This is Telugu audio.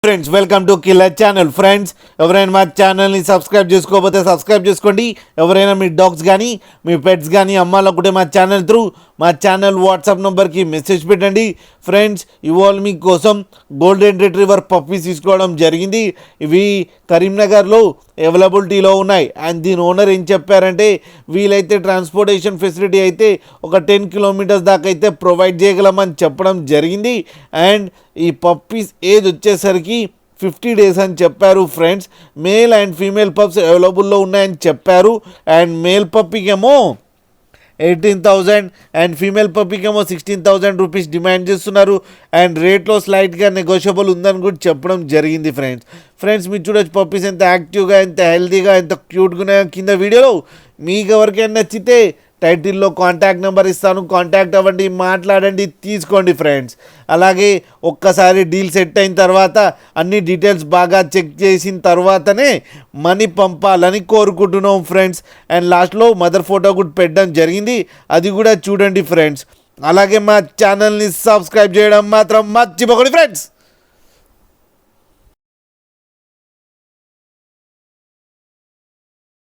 Friends, welcome to killer channel. Friends, ఎవరైనా మా ఛానల్ని సబ్స్క్రైబ్ చేసుకోకపోతే సబ్స్క్రైబ్ చేసుకోండి. ఎవరైనా మీ డాగ్స్ కానీ మీ పెట్స్ కానీ అమ్మాలనుకుంటే మా ఛానల్ త్రూ మా ఛానల్ వాట్సాప్ నెంబర్కి మెసేజ్ పెట్టండి. ఫ్రెండ్స్, ఇవాళ మీకోసం గోల్డెన్ రిట్రీవర్ పప్పీస్ తీసుకోవడం జరిగింది. ఇవి కరీంనగర్లో అవైలబిలిటీలో ఉన్నాయి. అండ్ దీని ఓనర్ ఏం చెప్పారంటే వీలైతే ట్రాన్స్పోర్టేషన్ ఫెసిలిటీ అయితే ఒక 10 కిలోమీటర్స్ దాకా అయితే ప్రొవైడ్ చేయగలమని చెప్పడం జరిగింది. అండ్ ఈ పప్పీస్ ఏజ్ వచ్చేసరికి 50 డేస్ అని చెప్పారు. Friends, male and female pups అవైలబుల్లో ఉన్నాయని చెప్పారు. అండ్ మేల్ పప్పీకేమో 18,000 అండ్ ఫీమేల్ పప్పీకేమో 16,000 రూపీస్ డిమాండ్ చేస్తున్నారు. అండ్ రేట్లో స్లైట్గా నెగోషియబుల్ ఉందని కూడా చెప్పడం జరిగింది. ఫ్రెండ్స్ మీరు చూడొచ్చు పప్పీస్ ఎంత యాక్టివ్గా, ఎంత హెల్తీగా, ఎంత క్యూట్గా ఉన్నాయో కింద వీడియోలో. మీకు ఎవరికైనా నచ్చితే టైటిల్లో కాంటాక్ట్ నెంబర్ ఇస్తాను, కాంటాక్ట్ అవ్వండి, మాట్లాడండి, తీసుకోండి. ఫ్రెండ్స్, అలాగే ఒక్కసారి డీల్ సెట్ అయిన తర్వాత అన్ని డీటెయిల్స్ బాగా చెక్ చేసిన తర్వాతనే మనీ పంపాలని కోరుకుంటున్నాం. ఫ్రెండ్స్, అండ్ లాస్ట్లో మదర్ ఫోటో కూడా పెట్టడం జరిగింది, అది కూడా చూడండి. ఫ్రెండ్స్, అలాగే మా ఛానల్ని సబ్స్క్రైబ్ చేయడం మాత్రం మర్చిపోకండి. ఫ్రెండ్స్.